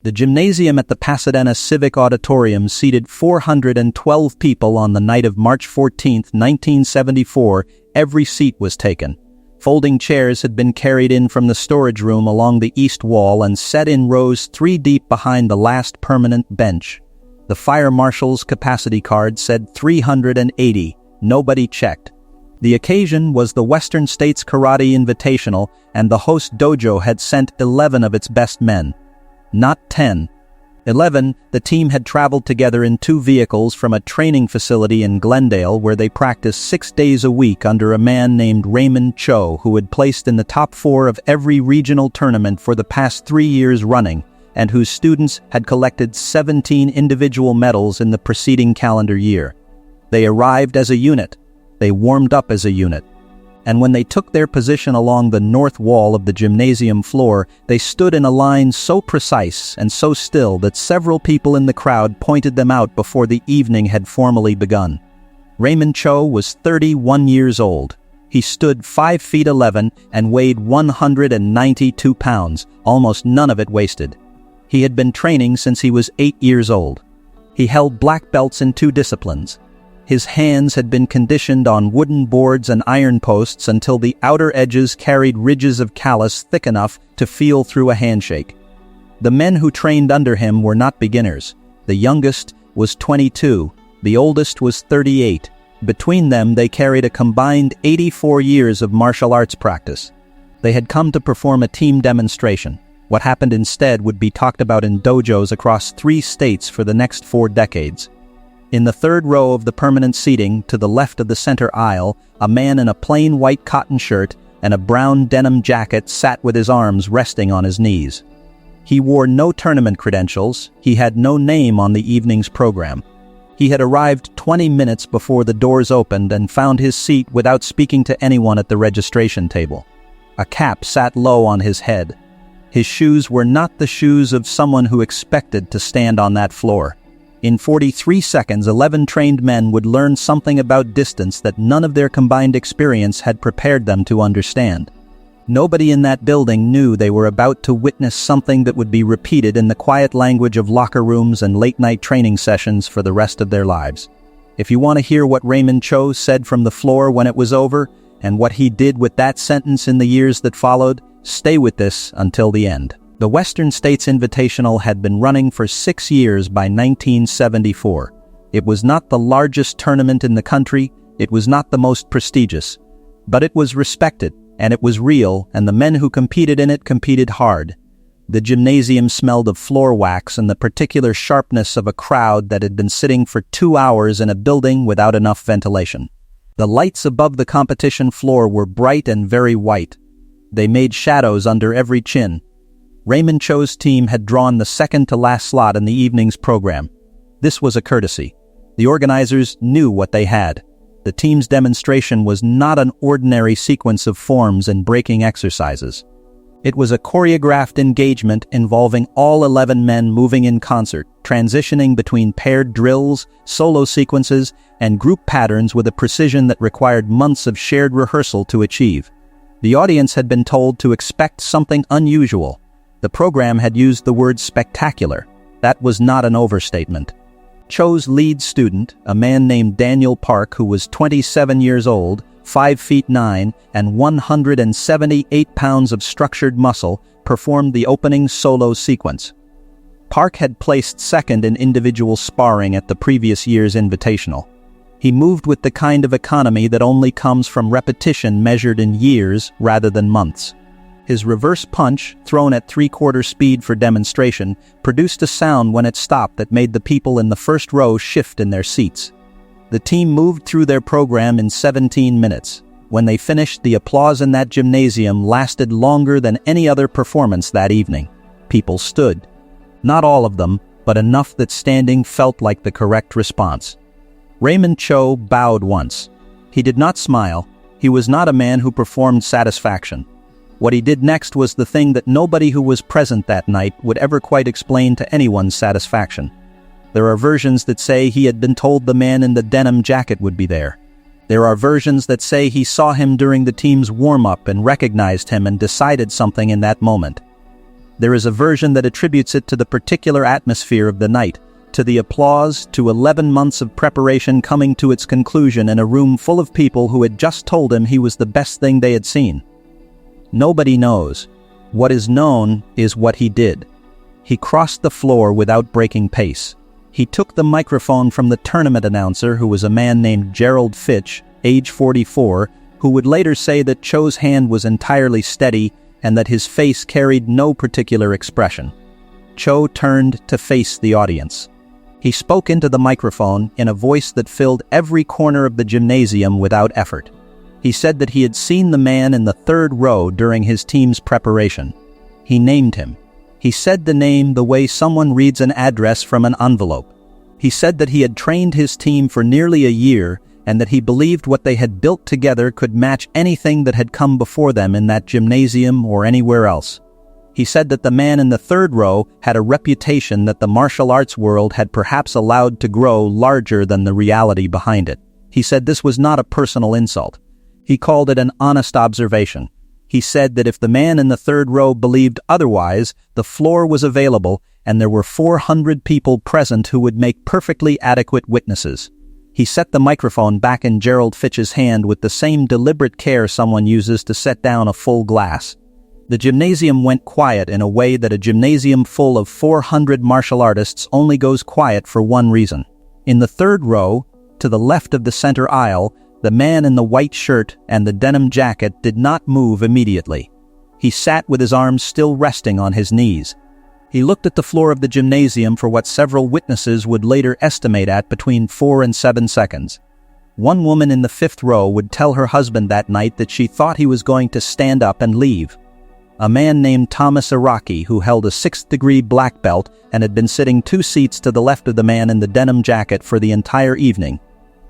The gymnasium at the Pasadena Civic Auditorium seated 412 people on the night of March 14, 1974. Every seat was taken. Folding chairs had been carried in from the storage room along the east wall and set in rows 3 deep behind the last permanent bench. The fire marshal's capacity card said 380. Nobody checked. The occasion was the Western States Karate Invitational, and the host dojo had sent 11 of its best men. Not 10. 11, the team had traveled together in 2 vehicles from a training facility in Glendale where they practiced 6 days a week under a man named Raymond Cho, who had placed in the top 4 of every regional tournament for the past 3 years running, and whose students had collected 17 individual medals in the preceding calendar year. They arrived as a unit. They warmed up as a unit. And when they took their position along the north wall of the gymnasium floor, they stood in a line so precise and so still that several people in the crowd pointed them out before the evening had formally begun. Raymond Cho was 31 years old. He stood 5 feet 11 and weighed 192 pounds, almost none of it wasted. He had been training since he was 8 years old. He held black belts in 2 disciplines. His hands had been conditioned on wooden boards and iron posts until the outer edges carried ridges of callus thick enough to feel through a handshake. The men who trained under him were not beginners. The youngest was 22, the oldest was 38. Between them, they carried a combined 84 years of martial arts practice. They had come to perform a team demonstration. What happened instead would be talked about in dojos across 3 states for the next 4 decades. In the 3rd row of the permanent seating, to the left of the center aisle, a man in a plain white cotton shirt and a brown denim jacket sat with his arms resting on his knees. He wore no tournament credentials. He had no name on the evening's program. He had arrived 20 minutes before the doors opened and found his seat without speaking to anyone at the registration table. A cap sat low on his head. His shoes were not the shoes of someone who expected to stand on that floor. In 43 seconds, 11 trained men would learn something about distance that none of their combined experience had prepared them to understand. Nobody in that building knew they were about to witness something that would be repeated in the quiet language of locker rooms and late-night training sessions for the rest of their lives. If you want to hear what Raymond Cho said from the floor when it was over, and what he did with that sentence in the years that followed, stay with this until the end. The Western States Invitational had been running for 6 years by 1974. It was not the largest tournament in the country, it was not the most prestigious. But it was respected, and it was real, and the men who competed in it competed hard. The gymnasium smelled of floor wax and the particular sharpness of a crowd that had been sitting for 2 hours in a building without enough ventilation. The lights above the competition floor were bright and very white. They made shadows under every chin. Raymond Cho's team had drawn the second-to-last slot in the evening's program. This was a courtesy. The organizers knew what they had. The team's demonstration was not an ordinary sequence of forms and breaking exercises. It was a choreographed engagement involving all 11 men moving in concert, transitioning between paired drills, solo sequences, and group patterns with a precision that required months of shared rehearsal to achieve. The audience had been told to expect something unusual. The program had used the word spectacular. That was not an overstatement. Cho's lead student, a man named Daniel Park, who was 27 years old, 5 feet 9, and 178 pounds of structured muscle, performed the opening solo sequence. Park had placed second in individual sparring at the previous year's invitational. He moved with the kind of economy that only comes from repetition measured in years rather than months. His reverse punch, thrown at 3/4 speed for demonstration, produced a sound when it stopped that made the people in the first row shift in their seats. The team moved through their program in 17 minutes. When they finished, the applause in that gymnasium lasted longer than any other performance that evening. People stood. Not all of them, but enough that standing felt like the correct response. Raymond Cho bowed once. He did not smile. He was not a man who performed satisfaction. What he did next was the thing that nobody who was present that night would ever quite explain to anyone's satisfaction. There are versions that say he had been told the man in the denim jacket would be there. There are versions that say he saw him during the team's warm-up and recognized him and decided something in that moment. There is a version that attributes it to the particular atmosphere of the night, to the applause, to 11 months of preparation coming to its conclusion in a room full of people who had just told him he was the best thing they had seen. Nobody knows. What is known is what he did. He crossed the floor without breaking pace. He took the microphone from the tournament announcer, who was a man named Gerald Fitch, age 44, who would later say that Cho's hand was entirely steady and that his face carried no particular expression. Cho turned to face the audience. He spoke into the microphone in a voice that filled every corner of the gymnasium without effort. He said that he had seen the man in the third row during his team's preparation. He named him. He said the name the way someone reads an address from an envelope. He said that he had trained his team for nearly a year and that he believed what they had built together could match anything that had come before them in that gymnasium or anywhere else. He said that the man in the third row had a reputation that the martial arts world had perhaps allowed to grow larger than the reality behind it. He said this was not a personal insult. He called it an honest observation. He said that if the man in the third row believed otherwise, the floor was available and there were 400 people present who would make perfectly adequate witnesses. He set the microphone back in Gerald Fitch's hand with the same deliberate care someone uses to set down a full glass. The gymnasium went quiet in a way that a gymnasium full of 400 martial artists only goes quiet for one reason. In the third row, to the left of the center aisle, the man in the white shirt and the denim jacket did not move immediately. He sat with his arms still resting on his knees. He looked at the floor of the gymnasium for what several witnesses would later estimate at between 4 and 7 seconds. One woman in the fifth row would tell her husband that night that she thought he was going to stand up and leave. A man named Thomas Araki, who held a 6th-degree black belt and had been sitting 2 seats to the left of the man in the denim jacket for the entire evening,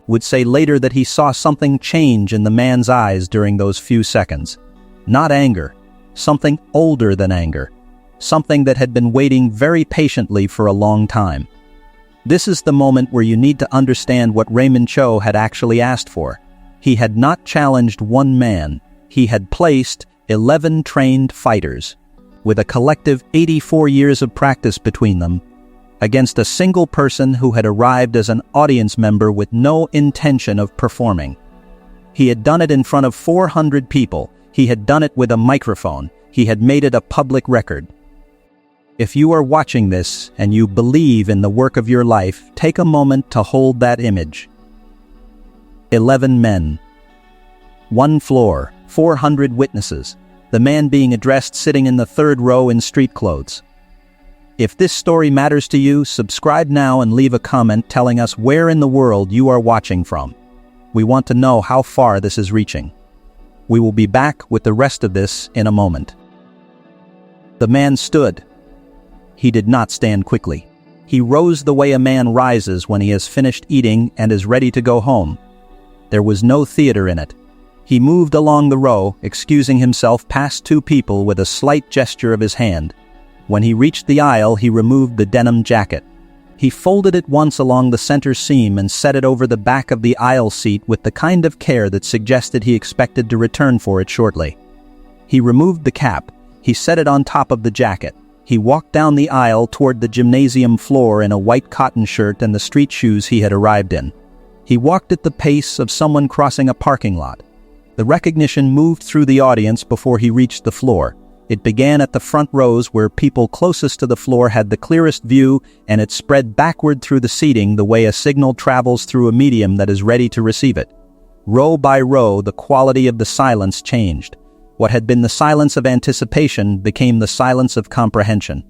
would say later that he saw something change in the man's eyes during those few seconds. Not anger, something older than anger, something that had been waiting very patiently for a long time. This is the moment where you need to understand what Raymond Cho had actually asked for. He had not challenged one man. He had placed 11 trained fighters, with a collective 84 years of practice between them, against a single person who had arrived as an audience member with no intention of performing. He had done it in front of 400 people. He had done it with a microphone. He had made it a public record. If you are watching this and you believe in the work of your life, take a moment to hold that image. 11 men. 1 floor, 400 witnesses, the man being addressed sitting in the third row in street clothes. If this story matters to you, subscribe now and leave a comment telling us where in the world you are watching from. We want to know how far this is reaching. We will be back with the rest of this in a moment. The man stood. He did not stand quickly. He rose the way a man rises when he has finished eating and is ready to go home. There was no theater in it. He moved along the row, excusing himself past 2 people with a slight gesture of his hand. When he reached the aisle, he removed the denim jacket. He folded it once along the center seam and set it over the back of the aisle seat with the kind of care that suggested he expected to return for it shortly. He removed the cap. He set it on top of the jacket. He walked down the aisle toward the gymnasium floor in a white cotton shirt and the street shoes he had arrived in. He walked at the pace of someone crossing a parking lot. The recognition moved through the audience before he reached the floor. It began at the front rows where people closest to the floor had the clearest view, and it spread backward through the seating the way a signal travels through a medium that is ready to receive it. Row by row, the quality of the silence changed. What had been the silence of anticipation became the silence of comprehension.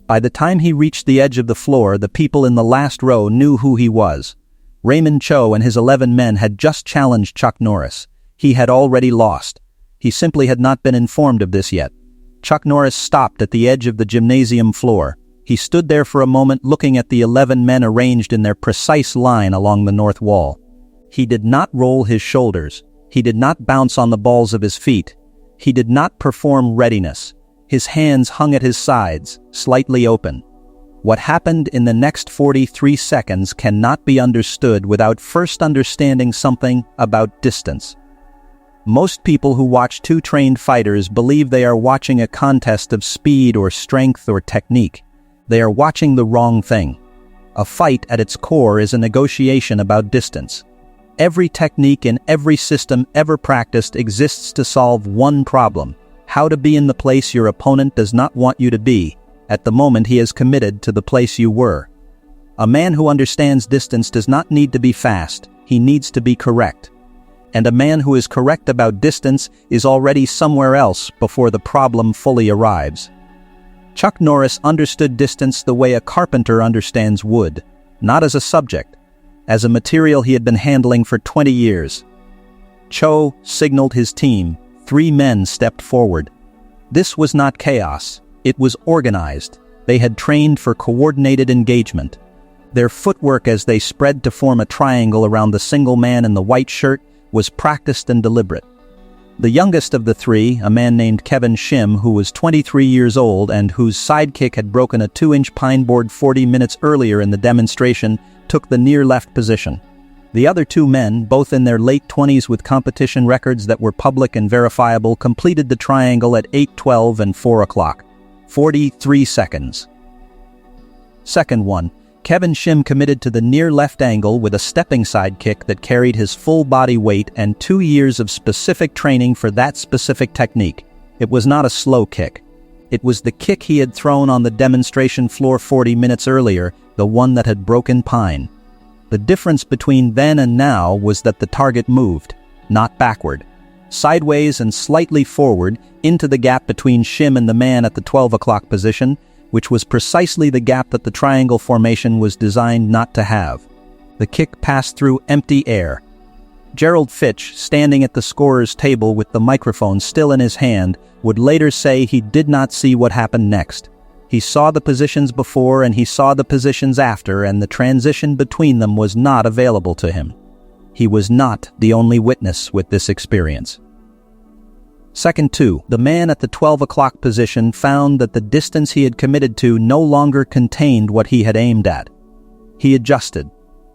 By the time he reached the edge of the floor, the people in the last row knew who he was. Raymond Cho and his 11 men had just challenged Chuck Norris. He had already lost. He simply had not been informed of this yet. Chuck Norris stopped at the edge of the gymnasium floor. He stood there for a moment looking at the 11 men arranged in their precise line along the north wall. He did not roll his shoulders. He did not bounce on the balls of his feet. He did not perform readiness. His hands hung at his sides, slightly open. What happened in the next 43 seconds cannot be understood without first understanding something about distance. Most people who watch two trained fighters believe they are watching a contest of speed or strength or technique. They are watching the wrong thing. A fight at its core is a negotiation about distance. Every technique in every system ever practiced exists to solve one problem: how to be in the place your opponent does not want you to be, at the moment he is committed to the place you were. A man who understands distance does not need to be fast, he needs to be correct. And a man who is correct about distance is already somewhere else before the problem fully arrives. Chuck Norris understood distance the way a carpenter understands wood, not as a subject, as a material he had been handling for 20 years. Cho signaled his team. 3 men stepped forward. This was not chaos, it was organized. They had trained for coordinated engagement. Their footwork as they spread to form a triangle around the single man in the white shirt was practiced and deliberate. The youngest of the 3, a man named Kevin Shim, who was 23 years old and whose sidekick had broken a 2-inch pine board 40 minutes earlier in the demonstration, took the near left position. The other 2 men, both in their late 20s with competition records that were public and verifiable, completed the triangle at 8:12 and 4 o'clock. 43 seconds. Second one, Kevin Shim committed to the near left angle with a stepping sidekick that carried his full body weight and 2 years of specific training for that specific technique. It was not a slow kick. It was the kick he had thrown on the demonstration floor 40 minutes earlier, the one that had broken pine. The difference between then and now was that the target moved, not backward, sideways and slightly forward into the gap between Shim and the man at the 12 o'clock position, which was precisely the gap that the triangle formation was designed not to have. The kick passed through empty air. Gerald Fitch, standing at the scorer's table with the microphone still in his hand, would later say he did not see what happened next. He saw the positions before and he saw the positions after, and the transition between them was not available to him. He was not the only witness with this experience. Second 2, the man at the 12 o'clock position found that the distance he had committed to no longer contained what he had aimed at. He adjusted.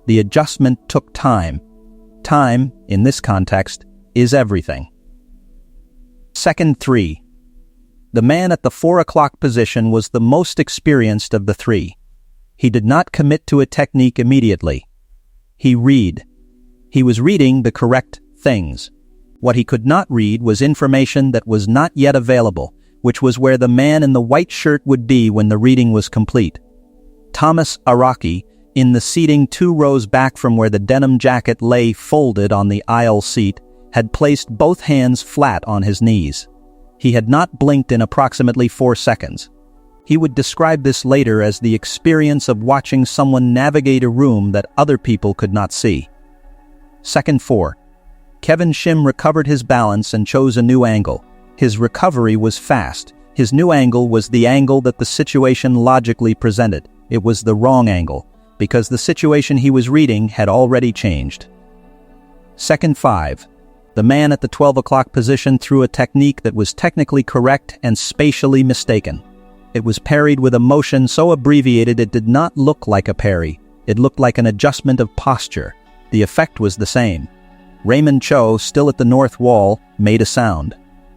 The adjustment took time. Time, in this context, is everything. Second 3, the man at the 4 o'clock position was the most experienced of the 3. He did not commit to a technique immediately. He was reading the correct things. What he could not read was information that was not yet available, which was where the man in the white shirt would be when the reading was complete. Thomas Araki, in the seating 2 rows back from where the denim jacket lay folded on the aisle seat, had placed both hands flat on his knees. He had not blinked in approximately 4 seconds. He would describe this later as the experience of watching someone navigate a room that other people could not see. Second 4. Kevin Shim recovered his balance and chose a new angle. His recovery was fast. His new angle was the angle that the situation logically presented. It was the wrong angle, because the situation he was reading had already changed. Second 5. The man at the 12 o'clock position threw a technique that was technically correct and spatially mistaken. It was parried with a motion so abbreviated it did not look like a parry. It looked like an adjustment of posture. The effect was the same. Raymond Cho, still at the north wall, made a sound.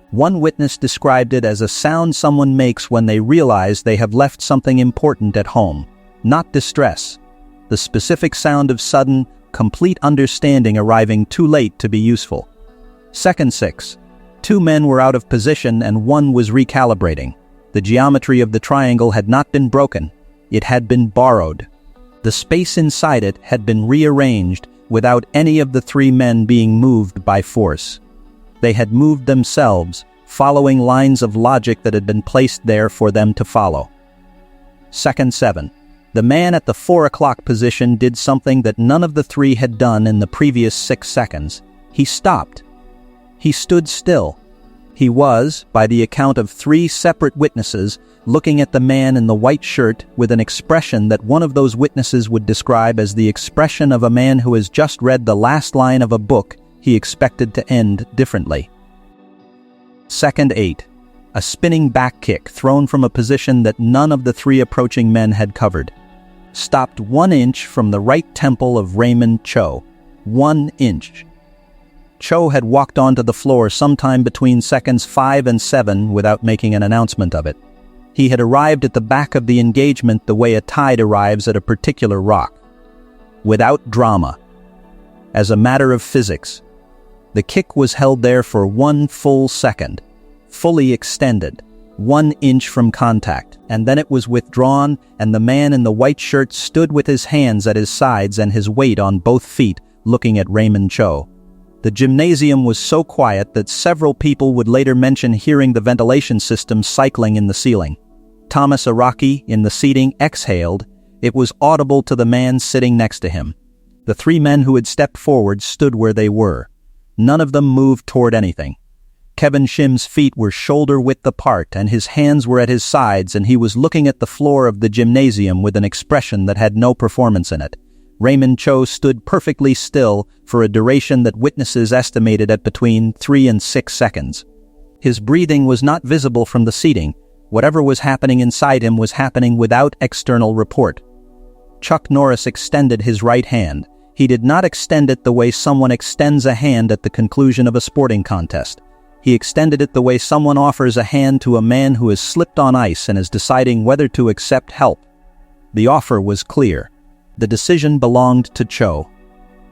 One witness described it as a sound someone makes when they realize they have left something important at home, not distress. The specific sound of sudden, complete understanding arriving too late to be useful. Second 6. 2 men were out of position and one was recalibrating. The geometry of the triangle had not been broken. It had been borrowed. The space inside it had been rearranged without any of the 3 men being moved by force. They had moved themselves, following lines of logic that had been placed there for them to follow. Second 7. The man at the 4 o'clock position did something that none of the 3 had done in the previous 6 seconds. He stopped. He stood still. He was, by the account of 3 separate witnesses, looking at the man in the white shirt with an expression that one of those witnesses would describe as the expression of a man who has just read the last line of a book he expected to end differently. Second 8. A spinning back kick thrown from a position that none of the 3 approaching men had covered. Stopped 1 inch from the right temple of Raymond Cho. 1 inch. Cho had walked onto the floor sometime between seconds 5 and 7 without making an announcement of it. He had arrived at the back of the engagement the way a tide arrives at a particular rock. Without drama. As a matter of physics. The kick was held there for 1 full second, fully extended, 1 inch from contact, and then it was withdrawn, and the man in the white shirt stood with his hands at his sides and his weight on both feet, looking at Raymond Cho. The gymnasium was so quiet that several people would later mention hearing the ventilation system cycling in the ceiling. Thomas Araki, in the seating, exhaled. It was audible to the man sitting next to him. The 3 men who had stepped forward stood where they were. None of them moved toward anything. Kevin Shim's feet were shoulder-width apart, and his hands were at his sides, and he was looking at the floor of the gymnasium with an expression that had no performance in it. Raymond Cho stood perfectly still for a duration that witnesses estimated at between 3 and 6 seconds. His breathing was not visible from the seating. Whatever was happening inside him was happening without external report. Chuck Norris extended his right hand. He did not extend it the way someone extends a hand at the conclusion of a sporting contest. He extended it the way someone offers a hand to a man who has slipped on ice and is deciding whether to accept help. The offer was clear. The decision belonged to Cho.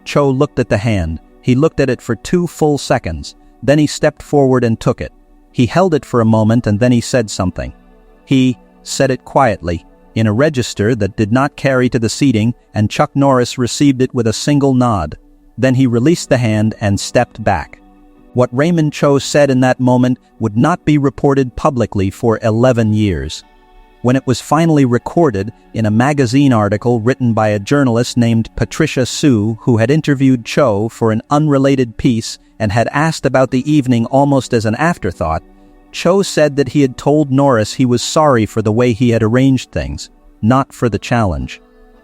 Cho looked at the hand. He looked at it for 2 full seconds. Then he stepped forward and took it. He held it for a moment and then he said something. He said it quietly, in a register that did not carry to the seating, and Chuck Norris received it with a single nod. Then he released the hand and stepped back. What Raymond Cho said in that moment would not be reported publicly for 11 years. When it was finally recorded in a magazine article written by a journalist named Patricia Sue, who had interviewed Cho for an unrelated piece and had asked about the evening almost as an afterthought, Cho said that he had told Norris he was sorry for the way he had arranged things, not for the challenge.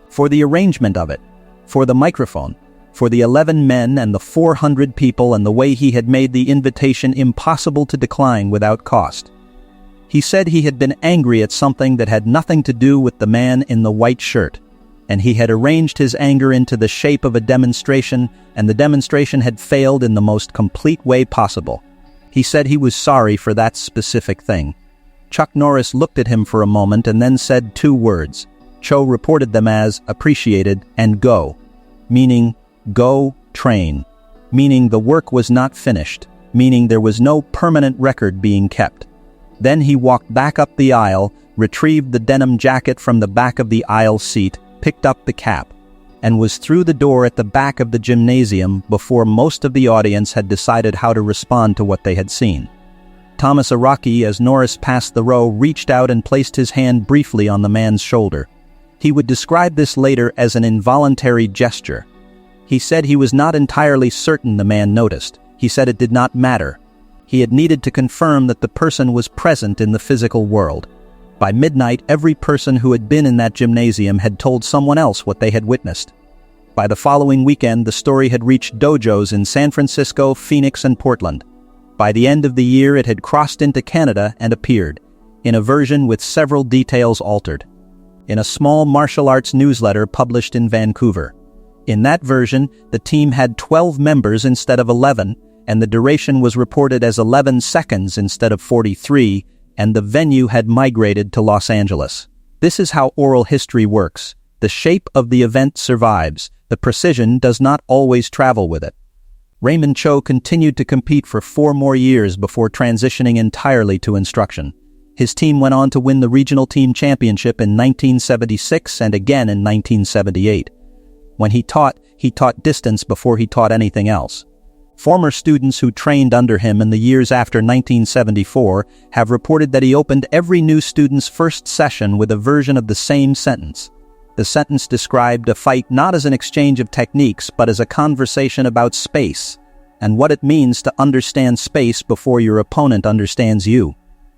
For the arrangement of it, for the microphone, for the 11 men and the 400 people, and the way he had made the invitation impossible to decline without cost. He said he had been angry at something that had nothing to do with the man in the white shirt, and he had arranged his anger into the shape of a demonstration, and the demonstration had failed in the most complete way possible. He said he was sorry for that specific thing. Chuck Norris looked at him for a moment and then said 2 words. Cho reported them as appreciated and go, meaning go, train, meaning the work was not finished, meaning there was no permanent record being kept. Then he walked back up the aisle, retrieved the denim jacket from the back of the aisle seat, picked up the cap, and was through the door at the back of the gymnasium before most of the audience had decided how to respond to what they had seen. Thomas Araki, as Norris passed the row, reached out and placed his hand briefly on the man's shoulder. He would describe this later as an involuntary gesture. He said he was not entirely certain the man noticed. He said it did not matter. He had needed to confirm that the person was present in the physical world. By midnight, every person who had been in that gymnasium had told someone else what they had witnessed. By the following weekend, the story had reached dojos in San Francisco, Phoenix, and Portland. By the end of the year, it had crossed into Canada and appeared, in a version with several details altered, in a small martial arts newsletter published in Vancouver. In that version, the team had 12 members instead of 11, and the duration was reported as 11 seconds instead of 43, and the venue had migrated to Los Angeles. This is how oral history works. The shape of the event survives. The precision does not always travel with it. Raymond Cho continued to compete for 4 more years before transitioning entirely to instruction. His team went on to win the regional team championship in 1976 and again in 1978. When he taught distance before he taught anything else. Former students who trained under him in the years after 1974 have reported that he opened every new student's first session with a version of the same sentence. The sentence described a fight not as an exchange of techniques, but as a conversation about space, and what it means to understand space before your opponent understands you.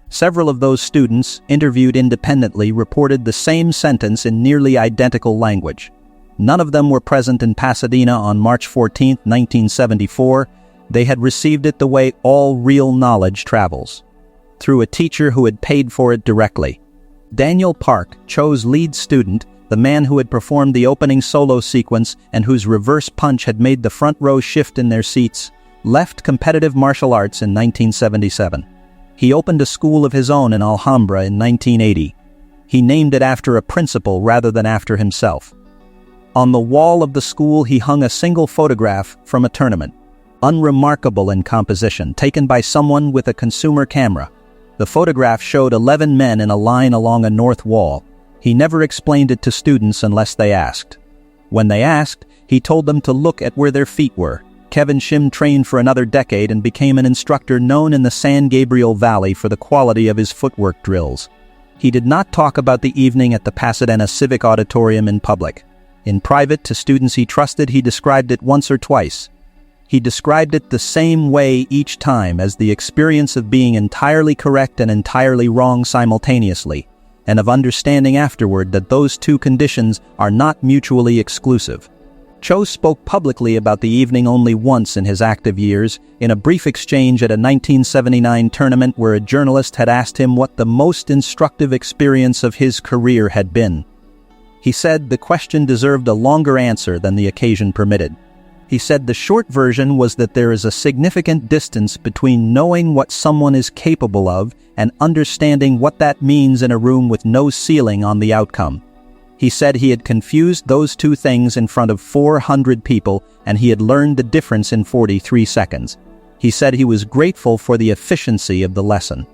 Several of those students, interviewed independently, reported the same sentence in nearly identical language. None of them were present in Pasadena on March 14, 1974. They had received it the way all real knowledge travels, through a teacher who had paid for it directly. Daniel Park, Cho's lead student, the man who had performed the opening solo sequence and whose reverse punch had made the front row shift in their seats, left competitive martial arts in 1977. He opened a school of his own in Alhambra in 1980. He named it after a principal rather than after himself. On the wall of the school he hung a single photograph from a tournament, unremarkable in composition, taken by someone with a consumer camera. The photograph showed 11 men in a line along a north wall. He never explained it to students unless they asked. When they asked, he told them to look at where their feet were. Kevin Shim trained for another decade and became an instructor known in the San Gabriel Valley for the quality of his footwork drills. He did not talk about the evening at the Pasadena Civic Auditorium in public. In private, to students he trusted, he described it once or twice. He described it the same way each time, as the experience of being entirely correct and entirely wrong simultaneously, and of understanding afterward that those two conditions are not mutually exclusive. Cho spoke publicly about the evening only once in his active years, in a brief exchange at a 1979 tournament where a journalist had asked him what the most instructive experience of his career had been. He said the question deserved a longer answer than the occasion permitted. He said the short version was that there is a significant distance between knowing what someone is capable of and understanding what that means in a room with no ceiling on the outcome. He said he had confused those two things in front of 400 people and he had learned the difference in 43 seconds. He said he was grateful for the efficiency of the lesson.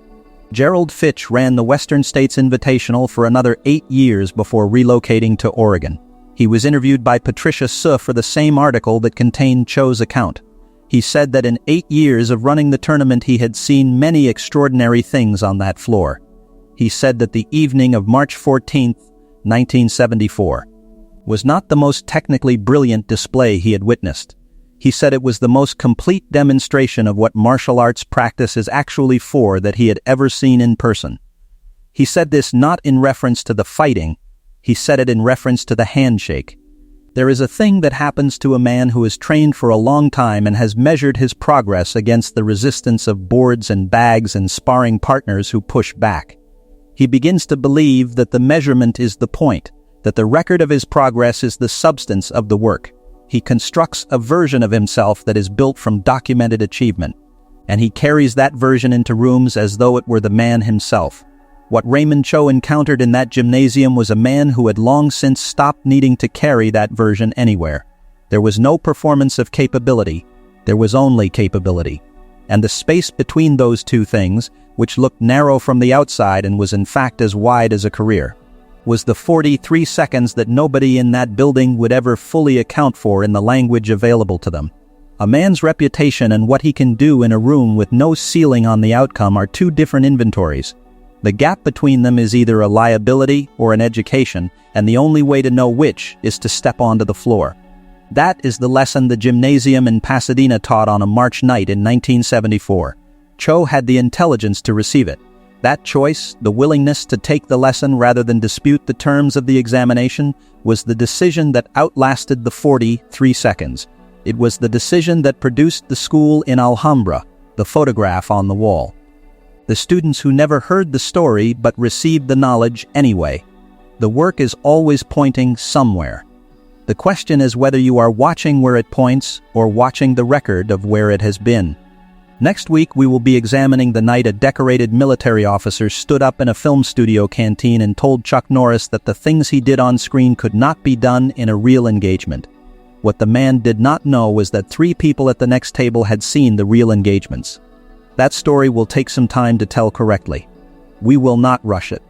Gerald Fitch ran the Western States Invitational for another 8 years before relocating to Oregon. He was interviewed by Patricia Suh for the same article that contained Cho's account. He said that in 8 years of running the tournament he had seen many extraordinary things on that floor. He said that the evening of March 14, 1974, was not the most technically brilliant display he had witnessed. He said it was the most complete demonstration of what martial arts practice is actually for that he had ever seen in person. He said this not in reference to the fighting, he said it in reference to the handshake. There is a thing that happens to a man who has trained for a long time and has measured his progress against the resistance of boards and bags and sparring partners who push back. He begins to believe that the measurement is the point, that the record of his progress is the substance of the work. He constructs a version of himself that is built from documented achievement, and he carries that version into rooms as though it were the man himself. What Raymond Cho encountered in that gymnasium was a man who had long since stopped needing to carry that version anywhere. There was no performance of capability, there was only capability. And the space between those two things, which looked narrow from the outside and was in fact as wide as a career, was the 43 seconds that nobody in that building would ever fully account for in the language available to them. A man's reputation and what he can do in a room with no ceiling on the outcome are two different inventories. The gap between them is either a liability or an education, and the only way to know which is to step onto the floor. That is the lesson the gymnasium in Pasadena taught on a March night in 1974. Cho had the intelligence to receive it. That choice, the willingness to take the lesson rather than dispute the terms of the examination, was the decision that outlasted the 43 seconds. It was the decision that produced the school in Alhambra, the photograph on the wall. The students who never heard the story but received the knowledge anyway. The work is always pointing somewhere. The question is whether you are watching where it points or watching the record of where it has been. Next week we will be examining the night a decorated military officer stood up in a film studio canteen and told Chuck Norris that the things he did on screen could not be done in a real engagement. What the man did not know was that 3 people at the next table had seen the real engagements. That story will take some time to tell correctly. We will not rush it.